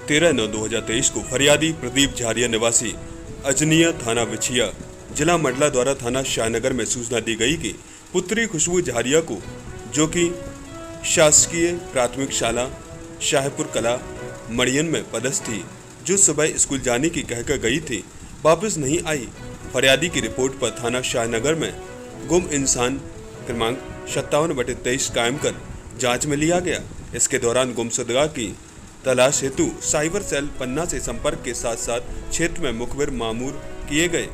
13/9/2023 को फरियादी प्रदीप झारिया निवासी अजनिया थाना विछिया जिला मंडला द्वारा थाना शाहनगर में सूचना दी गई कि पुत्री खुशबू झारिया को, जो कि शासकीय प्राथमिक शाला शाहपुर कला मड़ियन में पदस्थ थी, जो सुबह स्कूल जाने की कहकर गई थी, वापस नहीं आई। फरियादी की रिपोर्ट पर थाना शाहनगर में गुम इंसान क्रमांक 57/23 कायम कर जांच में लिया गया। इसके दौरान गुमशुदगा की तलाश हेतु साइबर सेल पन्ना से संपर्क के साथ साथ क्षेत्र में मुखबिर मामूर किए गए।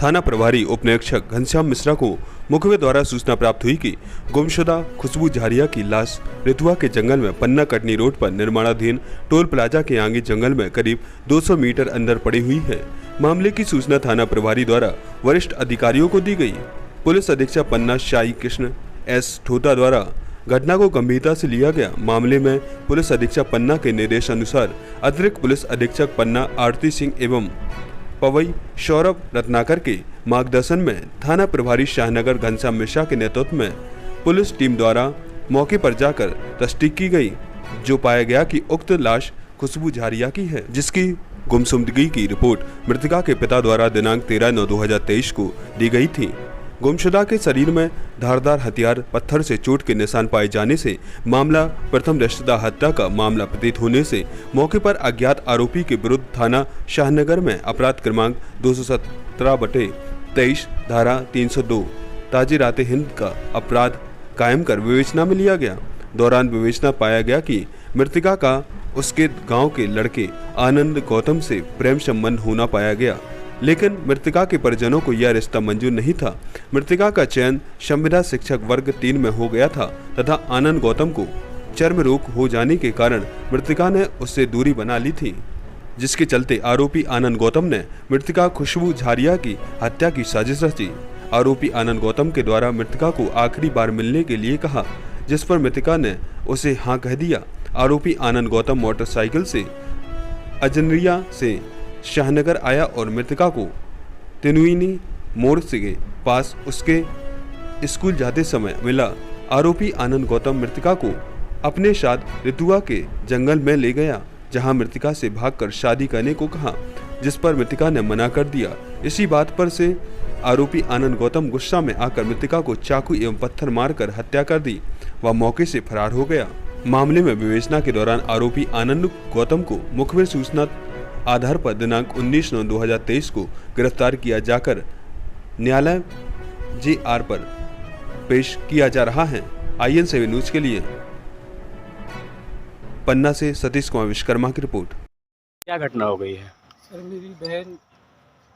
थाना प्रभारी उप निरीक्षक घनश्याम मिश्रा को मुखबिर द्वारा सूचना प्राप्त हुई कि गुमशुदा खुशबू झारिया की लाश रितुआ के जंगल में पन्ना कटनी रोड पर निर्माणाधीन टोल प्लाजा के आगे जंगल में करीब 200 मीटर अंदर पड़ी हुई है। मामले की सूचना थाना प्रभारी द्वारा वरिष्ठ अधिकारियों को दी गई। पुलिस अधीक्षक पन्ना शाही कृष्ण एस ठोता द्वारा घटना को गंभीरता से लिया गया। मामले में पुलिस अधीक्षक पन्ना के निर्देश अनुसार अतिरिक्त पुलिस अधीक्षक पन्ना आरती सिंह एवं पवई सौरभ रत्नाकर के मार्गदर्शन में थाना प्रभारी शाहनगर घनश्याम मिश्रा के नेतृत्व में पुलिस टीम द्वारा मौके पर जाकर तस्दीक की गई, जो पाया गया कि उक्त लाश खुशबू झारिया की है, जिसकी गुमशुदगी की रिपोर्ट मृतका के पिता द्वारा दिनांक 13/9/2023 को दी गई थी। गुमशुदा के शरीर में धारदार हथियार पत्थर से चोट के निशान पाए जाने से मामला प्रथम दृष्टया हत्या का मामला प्रतीत होने से मौके पर अज्ञात आरोपी के विरुद्ध थाना शाहनगर में अपराध क्रमांक 217/23 धारा 302 ताजीराते हिंद का अपराध कायम कर विवेचना में लिया गया। दौरान विवेचना पाया गया कि मृतका का उसके गांव के लड़के आनंद गौतम से प्रेम संबंध होना पाया गया, लेकिन मृतका के परिजनों को यह रिश्ता मंजूर नहीं था। मृतका का चयन संविदा शिक्षक वर्ग 3 में हो गया था तथा आनंद गौतम को चर्म रोग हो जाने के कारण मृतका ने उससे दूरी बना ली थी, जिसके चलते आरोपी आनंद गौतम ने मृतका खुशबू झारिया की हत्या की साजिश रची। आरोपी आनंद गौतम के द्वारा मृतका को आखिरी बार मिलने के लिए कहा, जिस पर मृतका ने उसे हाँ कह दिया। आरोपी आनंद गौतम मोटरसाइकिल से अजनिया से शाहनगर आया और मृतका को तेनुईनी मोड़ के पास उसके स्कूल जाते समय मिला। आरोपी आनंद गौतम मृतका को अपने साथ रितुआ के जंगल में ले गया, जहां मृतका से भागकर शादी करने को कहा, जिस पर मृतका ने मना कर दिया। इसी बात पर से आरोपी आनंद गौतम गुस्सा में आकर मृतका को चाकू एवं पत्थर मारकर हत्या कर दी व मौके से फरार हो गया। मामले में विवेचना के दौरान आरोपी आनंद गौतम को मुखबिर सूचना आधार पर दिनांक 19/9/2023 को गिरफ्तार किया जाकर न्यायालय JR पर पेश किया जा रहा है। IN7 न्यूज के लिए पन्ना से सतीश कुमार विश्वकर्मा की रिपोर्ट। क्या घटना हो गई है? सर मेरी बहन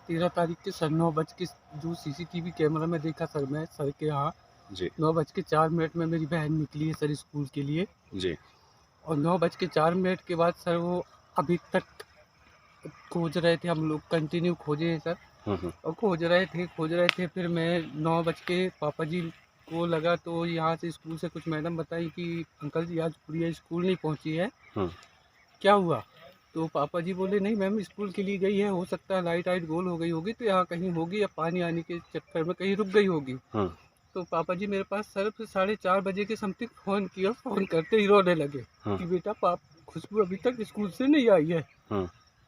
13 तारीख के सर 9 बज के जो CCTV कैमरा में देखा सर, मैं सर के यहाँ जी 9:04 में मेरी बहन निकली है सर स्कूल के लिए, जी और 9:04 के बाद सर वो अभी तक खोज रहे थे। हम लोग कंटिन्यू खोजे हैं सर, और खोज रहे थे। फिर मैं 9 बज के पापा जी को लगा तो यहाँ से स्कूल से कुछ मैडम बताई कि अंकल जी आज गुड़िया स्कूल नहीं पहुँची है, क्या हुआ? तो पापा जी बोले नहीं मैम स्कूल के लिए गई है, हो सकता है लाइट गोल हो गई होगी तो यहाँ कहीं होगी या पानी आने के चक्कर में कहीं रुक गई होगी। तो पापा जी मेरे पास सर 4:30 बजे के समथिंग फ़ोन किया, फ़ोन करते ही रोने लगे कि बेटा खुशबू अभी तक स्कूल से नहीं आई है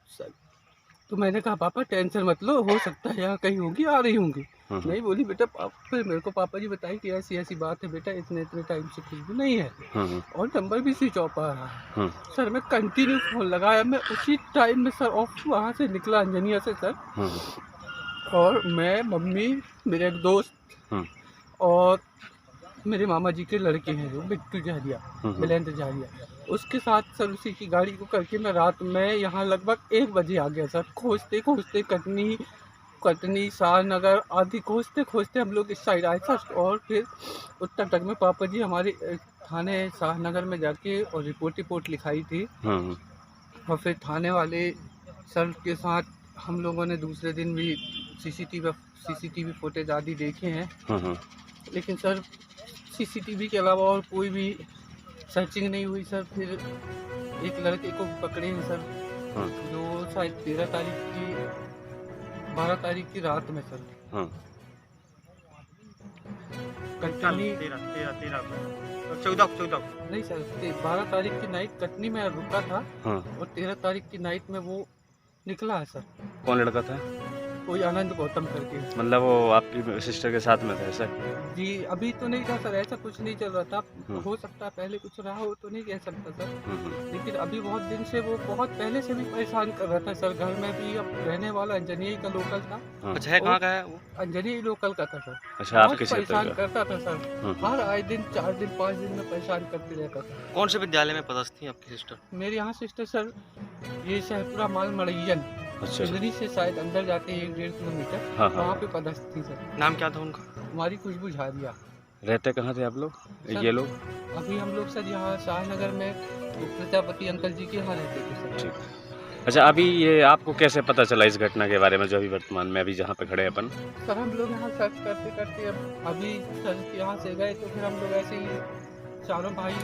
सर। तो मैंने कहा पापा टेंशन मत लो, हो सकता है यहाँ कहीं होगी, आ रही होंगी। नहीं बोली बेटा। फिर मेरे को पापा जी बताई कि ऐसी बात है बेटा, इतने टाइम से खुशबू नहीं है, और नंबर भी स्विच ऑफ आ रहा है। सर मैं कंटिन्यू फ़ोन लगाया, मैं उसी टाइम में सर ऑफ वहाँ से निकला अंजनिया से सर, और मैं मम्मी मेरे एक दोस्त और मेरे मामा जी के लड़के हैं जो बिट्टू झारिया, मिलेंद्र झारिया, उसके साथ सर उसी की गाड़ी को करके मैं रात में यहाँ लगभग 1 बजे आ गया सर। खोजते कटनी शाहनगर आदि खोजते हम लोग इस साइड आए सर, और फिर उत्तर तक में पापा जी हमारे थाने शाहनगर में जाके और रिपोर्ट लिखाई थी, और फिर थाने वाले सर के साथ हम लोगों ने दूसरे दिन भी CCTV फुटेज आदि देखे हैं, लेकिन सर CCTV के अलावा और कोई भी सर्चिंग नहीं हुई सर। फिर एक लड़के को पकड़े हैं सर, जो शायद 12 तारीख की रात में सर। कटनी 14 नहीं सर, 12 तारीख की नाइट कटनी में रुका था हाँ। और 13 तारीख की नाइट में वो निकला है सर। कौन लड़का था? कोई आनंद गौतम करके। मतलब वो आपकी सिस्टर के साथ में था ऐसा? जी अभी तो नहीं था सर, ऐसा कुछ नहीं चल रहा था। हम्म। हो सकता है पहले कुछ रहा हो तो नहीं कह सकता सर, हम्म। लेकिन अभी बहुत दिन से वो बहुत पहले से भी परेशान कर रहा था सर। घर में भी अब रहने वाला अंजनी का लोकल था। हाँ। अच्छा है, कहाँ का है वो? अंजनी लोकल का था सर। अच्छा आपके बहुत क्षेत्र परेशान का? करता था सर। हर आए दिन 4 दिन 5 दिन में परेशान करते रहता था। कौन से विद्यालय में पदस्थ थी आपकी सिस्टर? मेरे यहाँ सिस्टर सर ये शहपुरा माल मड़ैयन अच्छा। इंद्री से शायद अंदर जाते हैं 1-1.5 किलोमीटर, हाँ, वहाँ हाँ। पे पदस्थ थी सर। नाम क्या था उनका? हमारी खुशबू झारिया। रहते कहाँ थे आप लोग, सर, ये लोग? अभी हम लोग सर यहाँ शाहनगर में प्रजापति अंकल जी के यहाँ रहते थे सर। ठीक। अच्छा अभी ये आपको कैसे पता चला इस घटना के बारे में जो अभी वर्तमान में अभी जहाँ पे खड़े हैं अपन? सर हम लोग यहाँ सर्च करते करते अभी सर के यहाँ से गए तो फिर हम लोग ऐसे ही चारों भाई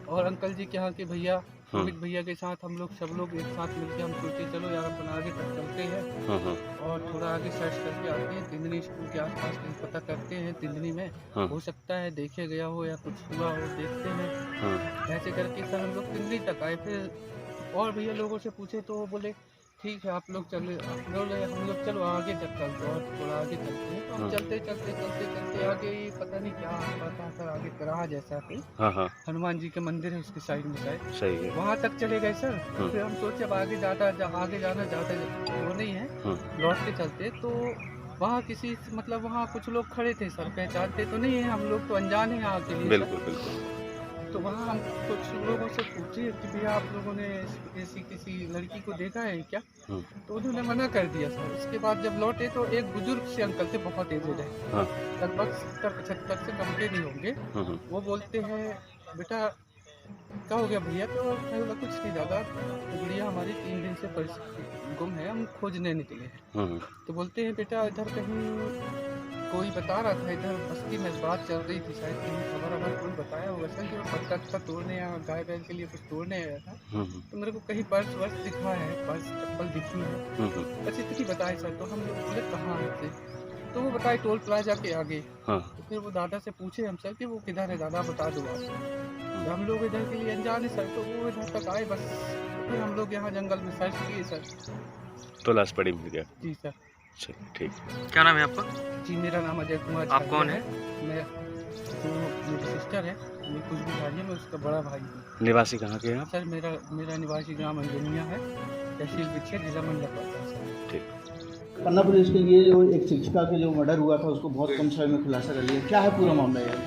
और अंकल जी के यहाँ के भैया अमित भैया के साथ हम लोग सब लोग एक साथ मिलकर हम सोचे चलो यार अपन आगे तक चलते हैं और थोड़ा आगे सर्च करके आते हैं। तिंदनी स्कूल के आसपास कहीं पता करते हैं तिंदनी में, हो सकता है देखे गया हो या कुछ हुआ हो, देखते हैं। ऐसे करके सर हम लोग तिंदनी तक आए। फिर और भैया लोगों से पूछे तो वो बोले ठीक है आप लोग चले, हम लोग चलो आगे तक चलते और थोड़ा आगे चलते हैं। तो हम चलते चलते चलते चलते आगे पता नहीं क्या आता सर, आगे करा जैसा कोई हनुमान जी के मंदिर है उसके साइड में शायद, सही है। वहाँ तक चले गए सर। फिर हम सोचे अब आगे जाना ज़्यादा वो नहीं है, लौट के चलते तो वहाँ किसी मतलब वहाँ कुछ लोग खड़े थे सर, पहचानते तो नहीं है, हम लोग तो अनजान है यहाँ के लिए। बिल्कुल बिल्कुल। तो वहाँ हम कुछ लोगों से पूछे कि भैया आप लोगों ने ऐसी किसी लड़की को देखा है क्या? तो उन्होंने मना कर दिया सर। इसके बाद जब लौटे तो एक बुजुर्ग से अंकल थे, बहुत एजेड है, लगभग 70-75 से कम के नहीं होंगे। वो बोलते हैं बेटा क्या हो गया भैया? तो मैं बोला कुछ नहीं दादा, तो गुड़िया हमारी 3 दिन से गुम है, हम खोजने निकले हैं। तो बोलते हैं बेटा इधर कहीं कोई बता रहा था, इधर बस्ती में बात चल रही थी शायद, कहीं खबर कोई बताया होगा सर कि वो पत्ता तोड़ने या गाय बैल के लिए कुछ तोड़ने आया था। तो मेरे को कहीं पर्स वर्स दिखा है, पर्स चप्पल दिखी है, बस इतनी बताए सर। तो हम लोग बोले कहाँ थे? तो वो बताए टोल प्लाजा के आगे। तो फिर वो दादा से पूछे हम सर कि वो किधर है दादा बता दो आप। हम लोग इधर के लिए अनजान है सर, तो वो इधर तक आए बस। फिर हम लोग यहाँ जंगल में सर्च किए सर, तो लाश पड़ी मिल गया। जी सर। चलिए ठीक। क्या नाम है आपका? जी मेरा नाम अजय कुमार। आप कौन है? मैं जो मेरी सिस्टर है, मेरी खुशबू झारिया, मैं उसका बड़ा भाई हूँ। निवासी कहाँ के हैं आप? सर मेरा निवासी ग्राम अंजनिया है, तहसील बिछे, जिला मंडला पड़ता है सर। ठीक। पन्ना पुलिस के ये जो एक शिक्षिका के जो मर्डर हुआ था उसको बहुत कम समय में खुलासा कर लिया, क्या है पूरा मामला यार?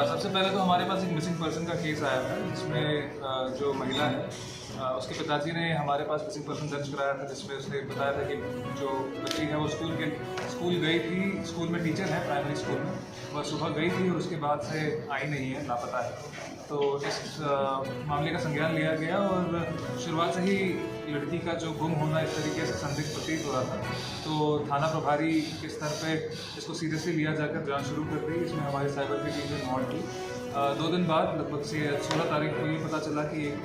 सबसे पहले तो हमारे पास एक मिसिंग पर्सन का केस आया था जिसमें जो महिला है उसके पिताजी ने हमारे पास मिसिंग पर्सन दर्ज कराया था, जिसमें उसने बताया था कि जो बच्ची है वो स्कूल गई थी, स्कूल में टीचर है प्राइमरी स्कूल में, वह सुबह गई थी और उसके बाद से आई नहीं है, लापता है। तो इस मामले का संज्ञान लिया गया और शुरुआत से ही लड़की का जो गुम होना इस तरीके से संदिग्ध प्रतीत हो रहा था, तो थाना प्रभारी के स्तर पे इसको सीरियसली लिया जाकर जांच शुरू कर दी। इसमें हमारे साइबर की टीम ने इन्वॉल्व की। 2 दिन बाद लगभग से 16 तारीख को ये पता चला कि एक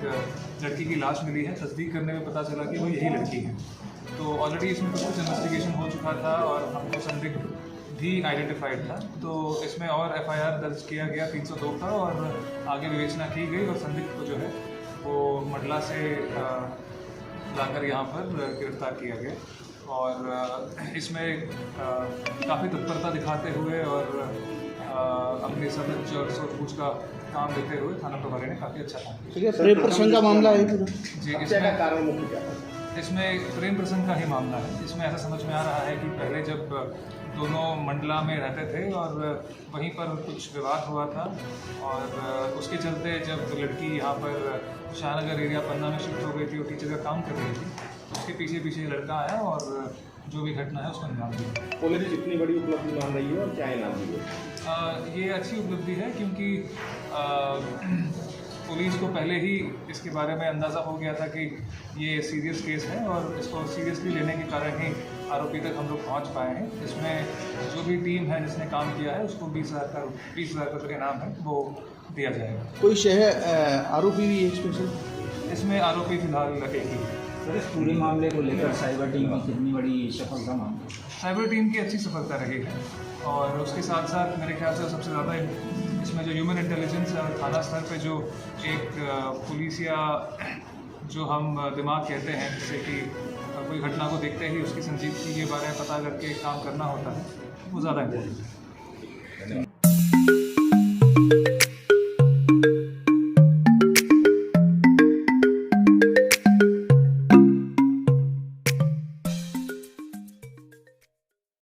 लड़की की लाश मिली है। तस्दीक करने में पता चला कि वो यही लड़की है। तो ऑलरेडी इसमें कुछ इन्वेस्टिगेशन हो चुका था और हमको संदिग्ध भी आइडेंटिफाइड था, तो इसमें और FIR दर्ज किया गया 302 का और आगे विवेचना की गई और संदिग्ध को जो है वो मंडला से लाकर यहाँ पर गिरफ्तार किया गया। और इसमें काफ़ी तत्परता दिखाते हुए और अपनी समझ और सूझबूझ का काम देते हुए थाना प्रभारी ने काफ़ी अच्छा काम किया। ठीक है, प्रेम प्रसंग का मामला है पूरा? जी, इसमें प्रेम प्रसंग का ही मामला है। इसमें ऐसा समझ में आ रहा है कि पहले जब दोनों मंडला में रहते थे और वहीं पर कुछ विवाद हुआ था और उसके चलते जब लड़की यहाँ पर शाहनगर एरिया पन्ना में शिफ्ट हो गई थी और टीचर का काम कर रही थी, उसके पीछे पीछे लड़का आया और जो भी घटना है उसको अंजाम दिया। पुलिस जितनी बड़ी उपलब्धि मान रही है और क्या इनाम दी है? ये अच्छी उपलब्धि है क्योंकि पुलिस को पहले ही इसके बारे में अंदाज़ा हो गया था कि ये सीरियस केस है और इसको सीरियसली लेने के कारण ही आरोपी तक हम लोग पहुंच पाए हैं। इसमें जो भी टीम है जिसने काम किया है उसको 20,000 का जो इनाम है वो दिया जाएगा। कोई शहर आरोपी भी है स्पेशल? इसमें आरोपी फिलहाल एक ही है। सर इस पूरे मामले को लेकर साइबर टीम की कितनी बड़ी सफलता मानते हैं? साइबर टीम की अच्छी सफलता रही है और उसके साथ साथ मेरे ख्याल से सबसे ज़्यादा इसमें जो ह्यूमन इंटेलिजेंस है और थाना स्तर पे जो एक पुलिस या जो हम दिमाग कहते हैं, जैसे कि कोई घटना को देखते ही उसकी संजीदगी के बारे में पता करके काम करना होता है, वो ज़्यादा इम्पोर्टेंट है।